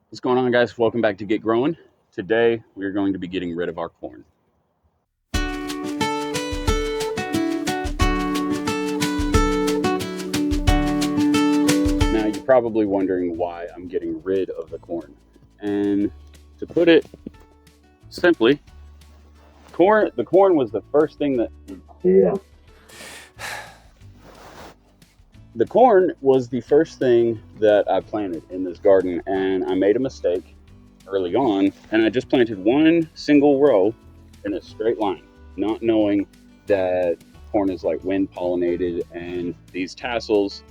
What's going on, guys? Welcome back to Get Growing. Today, we're going to be getting rid of our corn. Now, you're probably wondering why I'm getting rid of the corn. And to put it simply, the corn was the first thing that the corn was the first thing that I planted in this garden, and I made a mistake early on, and I just planted one single row in a straight line, not knowing that corn is like wind pollinated, and these tassels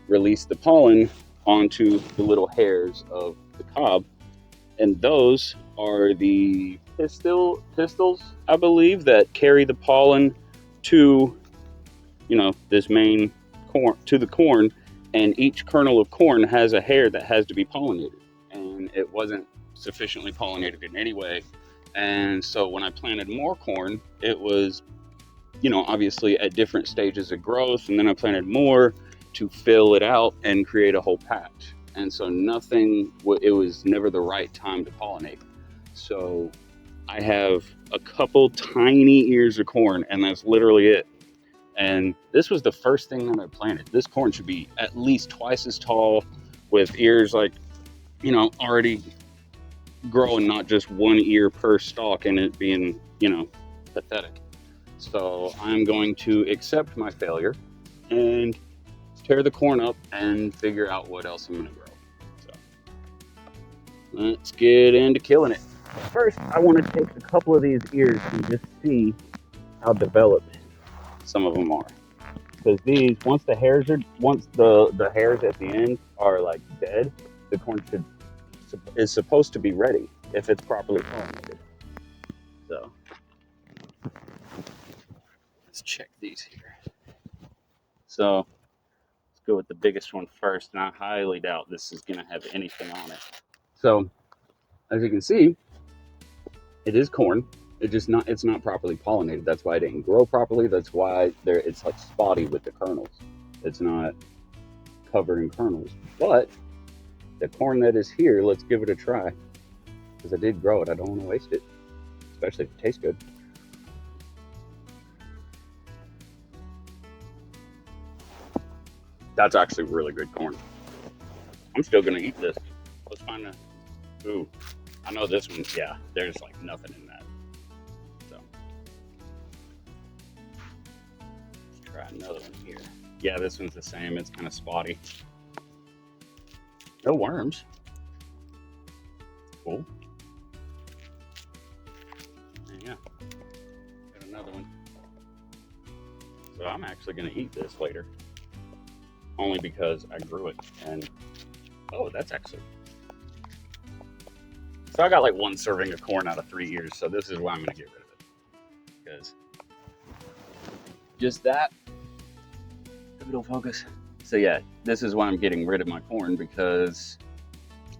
release the pollen onto the little hairs of the cob, and those are the pistils, I believe, that carry the pollen to this main corn, to the corn, and each kernel of corn has a hair that has to be pollinated, and it wasn't sufficiently pollinated in any way. And so when I planted more corn, it was obviously at different stages of growth, and then I planted more to fill it out and create a whole patch. And so it was never the right time to pollinate. So I have a couple tiny ears of corn, and that's literally it. And this was the first thing that I planted. This corn should be at least twice as tall, with ears like, already growing, not just one ear per stalk and it being, pathetic. So I'm going to accept my failure and tear the corn up and figure out what else I'm going to grow. So let's get into killing it. First, I want to take a couple of these ears and just see how developed some of them are, because these, once the hairs at the end are like dead, the corn is supposed to be ready if it's properly pollinated. So let's check these here. So let's go with the biggest one first, and I highly doubt this is going to have anything on it. So as you can see, it is corn. It's not properly pollinated. That's why it didn't grow properly. That's why it's like spotty with the kernels. It's not covered in kernels. But the corn that is here, let's give it a try, because I did grow it. I don't want to waste it, especially if it tastes good. That's actually really good corn. I'm still gonna eat this. Let's find a. Ooh, I know this one. Yeah, there's like nothing in that. So let's try another one here. Yeah, this one's the same. It's kind of spotty. No worms. Cool. And yeah, got another one. So I'm actually gonna eat this later, only because I grew it. And oh, that's actually. So I got like one serving of corn out of 3 ears. So this is why I'm gonna get rid of it, because just that. If it'll focus. So yeah, this is why I'm getting rid of my corn, because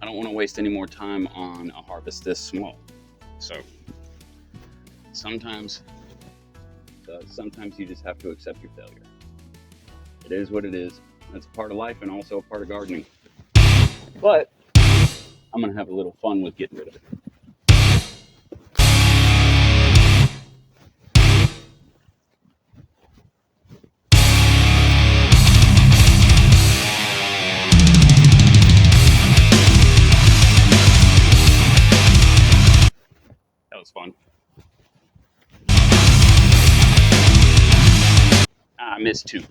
I don't want to waste any more time on a harvest this small. So sometimes you just have to accept your failure. It is what it is. That's a part of life and also a part of gardening. But I'm gonna have a little fun with getting rid of it. That was fun. I missed two.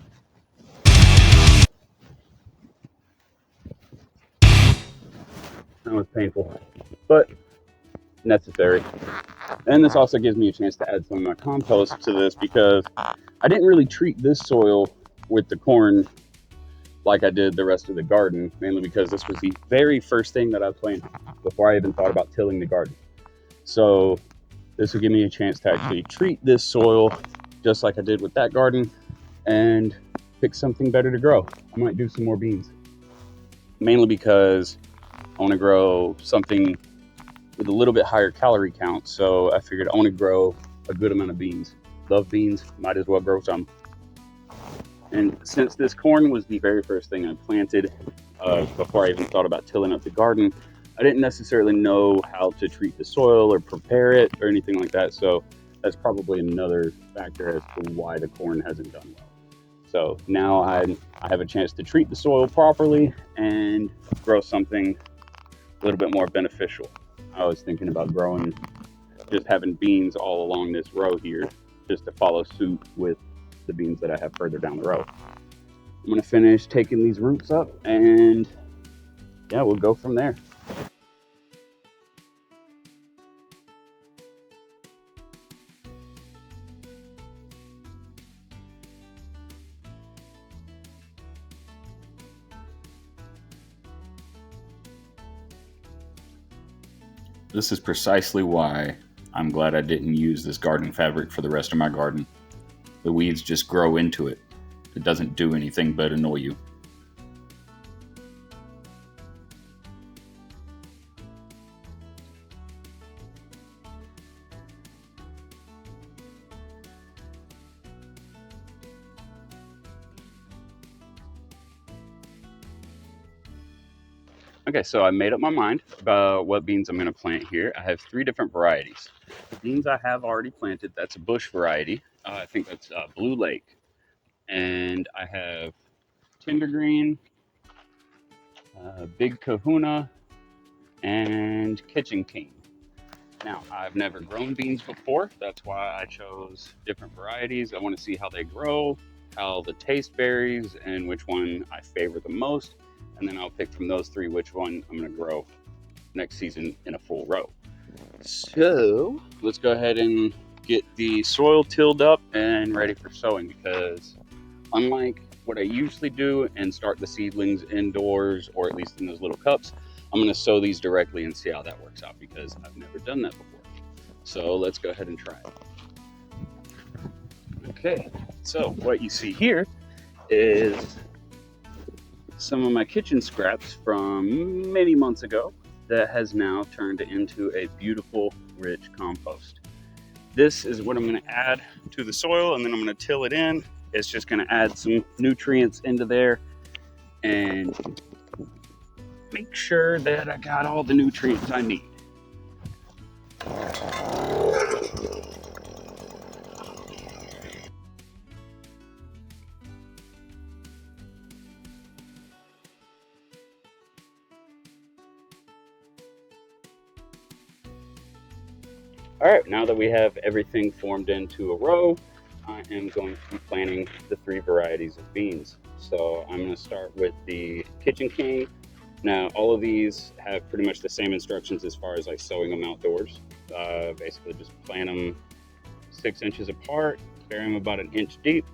That was painful, but necessary. And this also gives me a chance to add some of my compost to this, because I didn't really treat this soil with the corn like I did the rest of the garden, mainly because this was the very first thing that I planted before I even thought about tilling the garden. So this will give me a chance to actually treat this soil just like I did with that garden and pick something better to grow. I might do some more beans, mainly because I want to grow something with a little bit higher calorie count. So I figured I want to grow a good amount of beans. Love beans, might as well grow some. And since this corn was the very first thing I planted before I even thought about tilling up the garden, I didn't necessarily know how to treat the soil or prepare it or anything like that. So that's probably another factor as to why the corn hasn't done well. So now I have a chance to treat the soil properly and grow something a little bit more beneficial. I was thinking about growing, just having beans all along this row here, just to follow suit with the beans that I have further down the row. I'm gonna finish taking these roots up and yeah, we'll go from there. This is precisely why I'm glad I didn't use this garden fabric for the rest of my garden. The weeds just grow into it. It doesn't do anything but annoy you. Okay, so I made up my mind about what beans I'm going to plant here. I have 3 different varieties. The beans I have already planted, that's a bush variety. I think that's Blue Lake. And I have Tender Green, Big Kahuna, and Kitchen King. Now, I've never grown beans before. That's why I chose different varieties. I want to see how they grow, how the taste varies, and which one I favor the most. And then I'll pick from those 3 which one I'm going to grow next season in a full row. So let's go ahead and get the soil tilled up and ready for sowing, because unlike what I usually do and start the seedlings indoors or at least in those little cups, I'm going to sow these directly and see how that works out, because I've never done that before. So let's go ahead and try it. Okay, so what you see here is some of my kitchen scraps from many months ago that has now turned into a beautiful, rich compost. This is what I'm going to add to the soil, and then I'm going to till it in. It's just going to add some nutrients into there and make sure that I got all the nutrients I need. All right, now that we have everything formed into a row, I am going to be planting the 3 varieties of beans. So I'm going to start with the Kitchen King. Now, all of these have pretty much the same instructions as far as like sowing them outdoors. Basically just plant them 6 inches apart, bury them about 1 inch deep.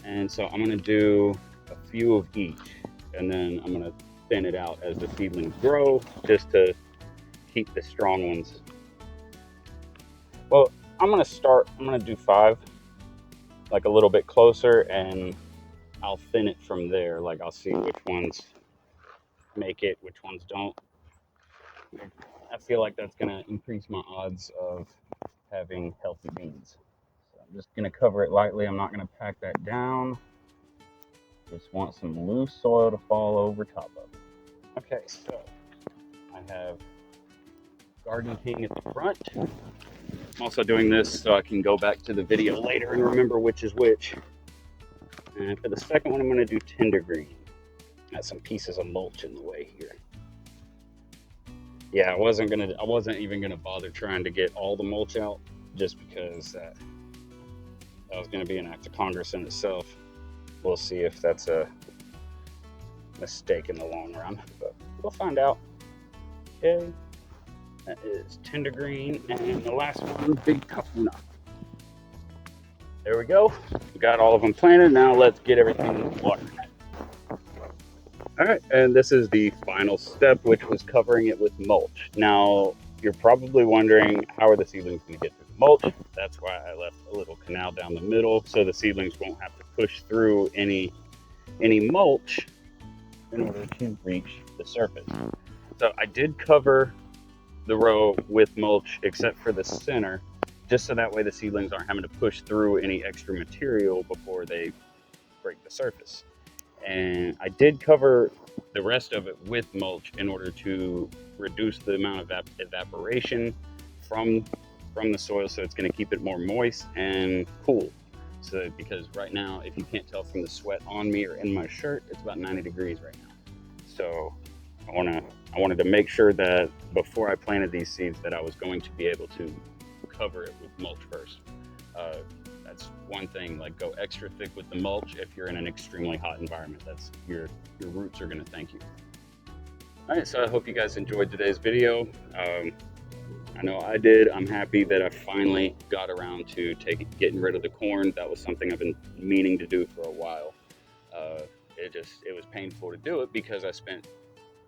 And so I'm going to do a few of each, and then I'm going to thin it out as the seedlings grow, just to keep the strong ones. Well, I'm going to do 5, like a little bit closer, and I'll thin it from there. Like I'll see which ones make it, which ones don't. I feel like that's going to increase my odds of having healthy beans. So I'm just going to cover it lightly. I'm not going to pack that down. Just want some loose soil to fall over top of it. Okay, so I have Garden King at the front. I'm also doing this so I can go back to the video later and remember which is which. And for the second one, I'm going to do Tender Green. Got some pieces of mulch in the way here. Yeah, I wasn't even gonna bother trying to get all the mulch out, just because that was gonna be an act of Congress in itself. We'll see if that's a mistake in the long run, but we'll find out. Okay, that is Tender Green, and the last one, Big Kahuna. There we go. We got all of them planted. Now let's get everything watered. All right, and this is the final step, which was covering it with mulch. Now, you're probably wondering, how are the seedlings going to get through the mulch? That's why I left a little canal down the middle, so the seedlings won't have to push through any mulch in order to reach the surface. So I did cover the row with mulch, except for the center, just so that way the seedlings aren't having to push through any extra material before they break the surface. And I did cover the rest of it with mulch in order to reduce the amount of evaporation from the soil, so it's going to keep it more moist and cool. So because right now, if you can't tell from the sweat on me or in my shirt, it's about 90 degrees right now. So I wanted to make sure that before I planted these seeds that I was going to be able to cover it with mulch first. That's one thing, like go extra thick with the mulch if you're in an extremely hot environment. That's your roots are going to thank you. All right, so I hope you guys enjoyed today's video. I know I did. I'm happy that I finally got around to getting rid of the corn. That was something I've been meaning to do for a while. It was painful to do it because I spent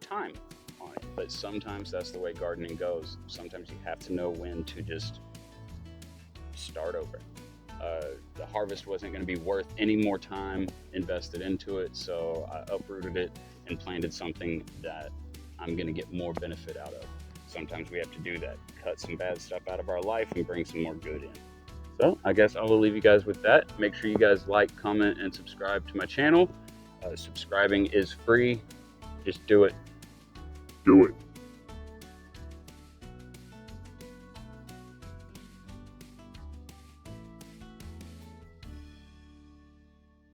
time on it. But sometimes that's the way gardening goes. Sometimes you have to know when to just start over. The harvest wasn't going to be worth any more time invested into it, so I uprooted it and planted something that I'm going to get more benefit out of. Sometimes we have to do that, cut some bad stuff out of our life and bring some more good in. So I guess I will leave you guys with that. Make sure you guys like, comment, and subscribe to my channel. Subscribing is free. Just do it. Do it.